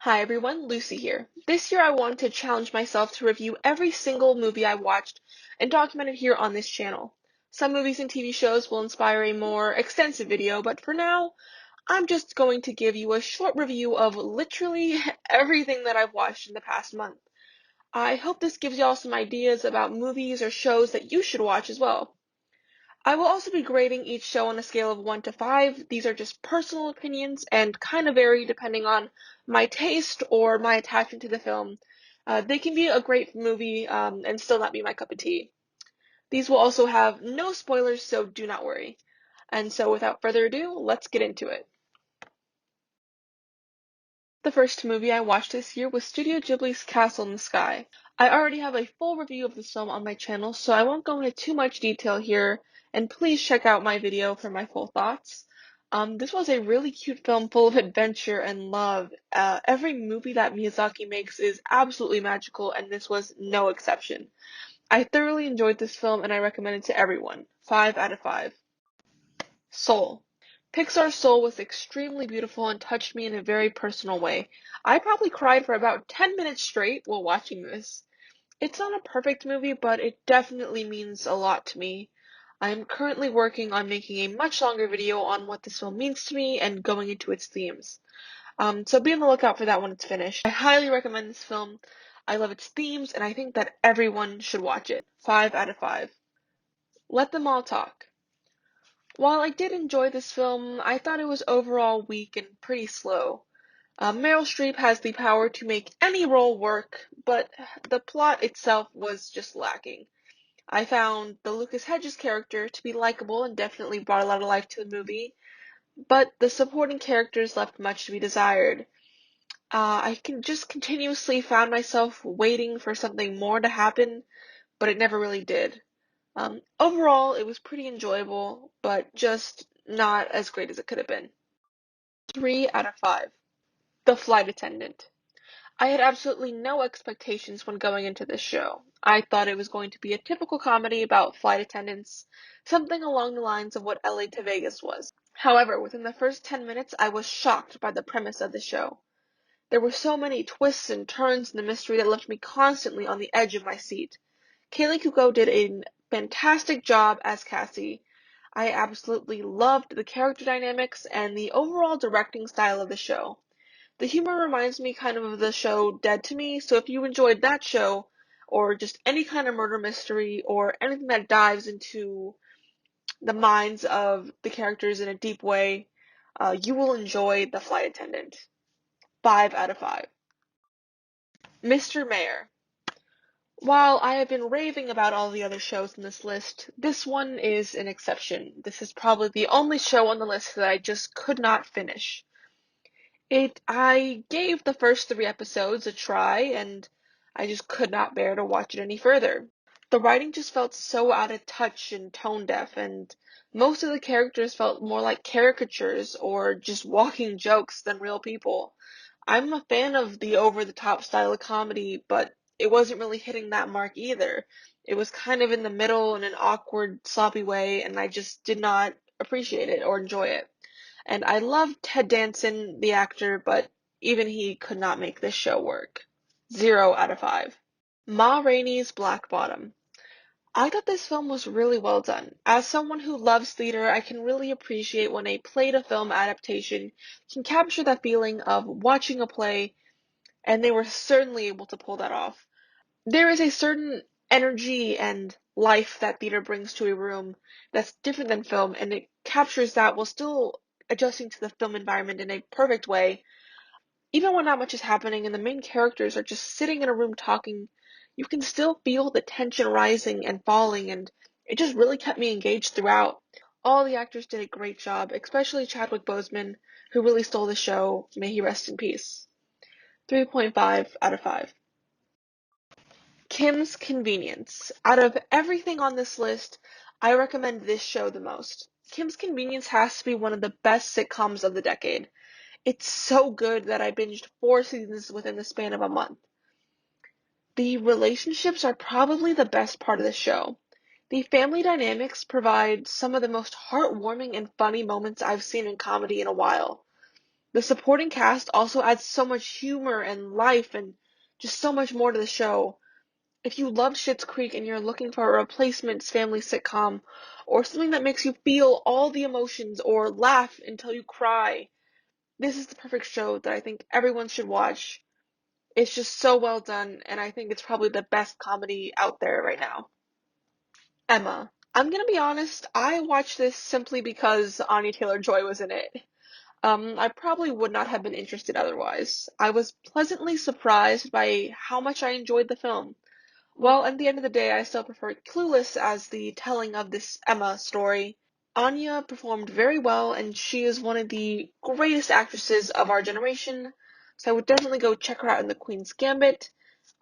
Hi everyone, Lucy here. This year I wanted to challenge myself to review every single movie I watched and document it here on this channel. Some movies and TV shows will inspire a more extensive video, but for now, I'm just going to give you a short review of literally everything that I've watched in the past month. I hope this gives y'all some ideas about movies or shows that you should watch as well. I will also be grading each show on a scale of 1 to 5. These are just personal opinions and kind of vary depending on my taste or my attachment to the film. They can be a great movie and still not be my cup of tea. These will also have no spoilers, so do not worry. And so without further ado, let's get into it. The first movie I watched this year was Studio Ghibli's Castle in the Sky. I already have a full review of this film on my channel, so I won't go into too much detail here, and please check out my video for my full thoughts. This was a really cute film full of adventure and love. Every movie that Miyazaki makes is absolutely magical, and this was no exception. I thoroughly enjoyed this film, and I recommend it to everyone. 5 out of 5. Soul. Pixar's Soul was extremely beautiful and touched me in a very personal way. I probably cried for about 10 minutes straight while watching this. It's not a perfect movie, but it definitely means a lot to me. I'm currently working on making a much longer video on what this film means to me and going into its themes. So be on the lookout for that when it's finished. I highly recommend this film. I love its themes, and I think that everyone should watch it. 5 out of 5. Let Them All Talk. While I did enjoy this film, I thought it was overall weak and pretty slow. Meryl Streep has the power to make any role work, but the plot itself was just lacking. I found the Lucas Hedges character to be likable and definitely brought a lot of life to the movie, but the supporting characters left much to be desired. I can just continuously found myself waiting for something more to happen, but it never really did. Overall, it was pretty enjoyable, but just not as great as it could have been. 3 out of 5. The Flight Attendant. I had absolutely no expectations when going into this show. I thought it was going to be a typical comedy about flight attendants, something along the lines of what LA to Vegas was. However, within the first 10 minutes, I was shocked by the premise of the show. There were so many twists and turns in the mystery that left me constantly on the edge of my seat. Kaylee Kuko did a fantastic job as Cassie. I absolutely loved the character dynamics and the overall directing style of the show. The humor reminds me kind of the show Dead to Me, so if you enjoyed that show, or just any kind of murder mystery, or anything that dives into the minds of the characters in a deep way, you will enjoy The Flight Attendant. 5 out of 5. Mr. Mayor. While I have been raving about all the other shows in this list, this one is an exception. This is probably the only show on the list that I just could not finish. I gave the first 3 episodes a try, and I just could not bear to watch it any further. The writing just felt so out of touch and tone deaf, and most of the characters felt more like caricatures or just walking jokes than real people. I'm a fan of the over-the-top style of comedy, but it wasn't really hitting that mark either. It was kind of in the middle in an awkward, sloppy way, and I just did not appreciate it or enjoy it. And I love Ted Danson, the actor, but even he could not make this show work. 0 out of 5. Ma Rainey's Black Bottom. I thought this film was really well done. As someone who loves theater, I can really appreciate when a play-to-film adaptation can capture that feeling of watching a play, and they were certainly able to pull that off. There is a certain energy and life that theater brings to a room that's different than film, and it captures that while still adjusting to the film environment in a perfect way. Even when not much is happening and the main characters are just sitting in a room talking, you can still feel the tension rising and falling, and it just really kept me engaged throughout. All the actors did a great job, especially Chadwick Boseman, who really stole the show. May he rest in peace. 3.5 out of 5. Kim's Convenience. Out of everything on this list, I recommend this show the most. Kim's Convenience has to be one of the best sitcoms of the decade. It's so good that I binged 4 seasons within the span of a month. The relationships are probably the best part of the show. The family dynamics provide some of the most heartwarming and funny moments I've seen in comedy in a while. The supporting cast also adds so much humor and life and just so much more to the show. If you love Schitt's Creek and you're looking for a replacement family sitcom, or something that makes you feel all the emotions or laugh until you cry, this is the perfect show that I think everyone should watch. It's just so well done, and I think it's probably the best comedy out there right now. Emma. I'm gonna be honest, I watched this simply because Anya Taylor-Joy was in it. I probably would not have been interested otherwise. I was pleasantly surprised by how much I enjoyed the film. Well, at the end of the day, I still prefer Clueless as the telling of this Emma story. Anya performed very well, and she is one of the greatest actresses of our generation, so I would definitely go check her out in The Queen's Gambit.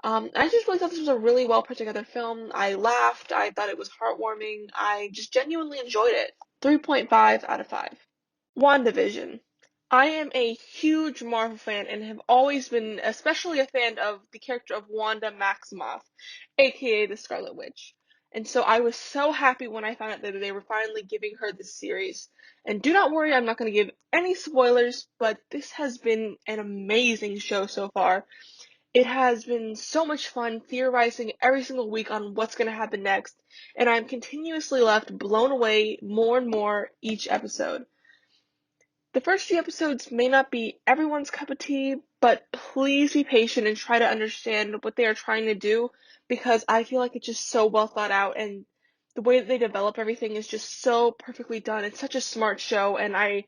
I just really thought this was a really well put together film. I laughed, I thought it was heartwarming, I just genuinely enjoyed it. 3.5 out of 5. WandaVision. I am a huge Marvel fan and have always been especially a fan of the character of Wanda Maximoff, aka the Scarlet Witch. And so I was so happy when I found out that they were finally giving her this series. And do not worry, I'm not going to give any spoilers, but this has been an amazing show so far. It has been so much fun theorizing every single week on what's going to happen next, and I'm continuously left blown away more and more each episode. The first few episodes may not be everyone's cup of tea, but please be patient and try to understand what they are trying to do, because I feel like it's just so well thought out, and the way that they develop everything is just so perfectly done. It's such a smart show, and I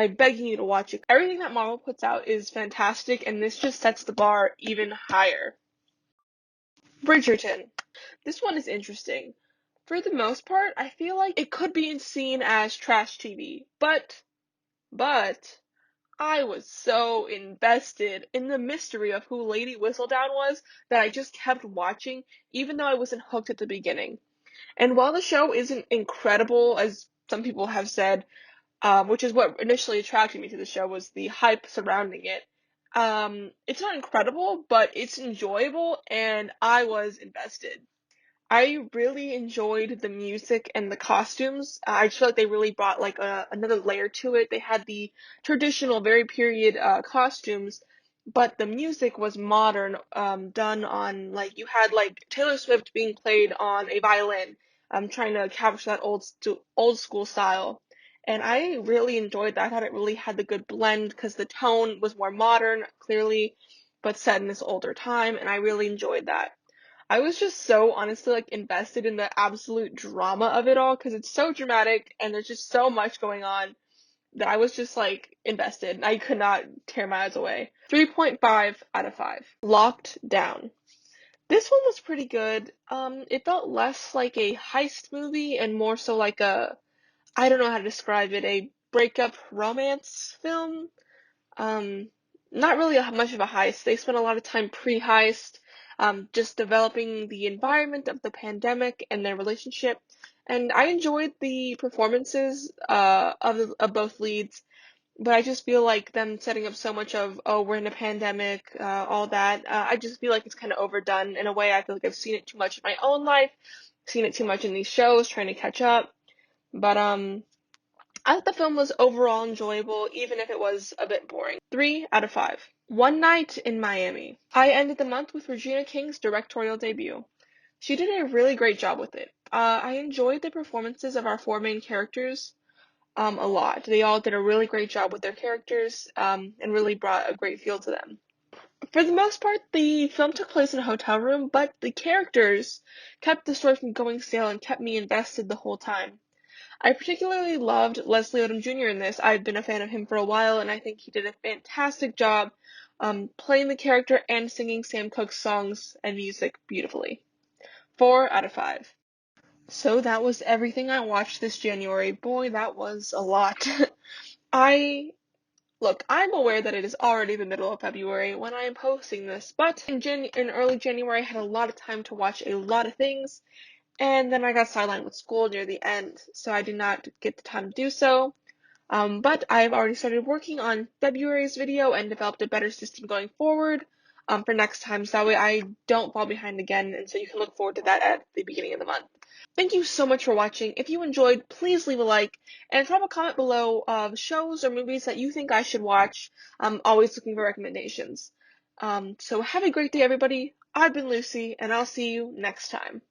beg you to watch it. Everything that Marvel puts out is fantastic, and this just sets the bar even higher. Bridgerton. This one is interesting. For the most part, I feel like it could be seen as trash TV, but I was so invested in the mystery of who Lady Whistledown was that I just kept watching, even though I wasn't hooked at the beginning. And while the show isn't incredible, as some people have said, which is what initially attracted me to the show, was the hype surrounding it. It's not incredible, but it's enjoyable, and I was invested. I really enjoyed the music and the costumes. I just feel like they really brought like another layer to it. They had the traditional, very period costumes, but the music was modern, done on like you had like Taylor Swift being played on a violin, trying to capture that old school style. And I really enjoyed that. I thought it really had the good blend because the tone was more modern, clearly, but set in this older time, and I really enjoyed that. I was just so honestly like invested in the absolute drama of it all because it's so dramatic and there's just so much going on that I was just like invested. I could not tear my eyes away. 3.5 out of 5. Locked Down. This one was pretty good. It felt less like a heist movie and more so like I don't know how to describe it, a breakup romance film. um, Not really much of a heist. They spent a lot of time pre-heist, just developing the environment of the pandemic and their relationship. And I enjoyed the performances of both leads, but I just feel like them setting up so much of, oh, we're in a pandemic, all that. I just feel like it's kind of overdone in a way. I feel like I've seen it too much in my own life, seen it too much in these shows, trying to catch up. But I thought the film was overall enjoyable, even if it was a bit boring. 3 out of 5. One Night in Miami. I ended the month with Regina King's directorial debut. She did a really great job with it. I enjoyed the performances of our four main characters a lot. They all did a really great job with their characters and really brought a great feel to them. For the most part, the film took place in a hotel room, but the characters kept the story from going stale and kept me invested the whole time. I particularly loved Leslie Odom Jr. in this. I've been a fan of him for a while, and I think he did a fantastic job playing the character and singing Sam Cooke's songs and music beautifully. 4 out of 5. So that was everything I watched this January. Boy, that was a lot. I Look, I'm aware that it is already the middle of February when I am posting this, but in early January I had a lot of time to watch a lot of things, and then I got sidelined with school near the end, so I did not get the time to do so. But I've already started working on February's video and developed a better system going forward. for next time, so that way I don't fall behind again, and so you can look forward to that at the beginning of the month. Thank you so much for watching. If you enjoyed, please leave a like and drop a comment below of shows or movies that you think I should watch. I'm always looking for recommendations. So have a great day, everybody. I've been Lucy, and I'll see you next time.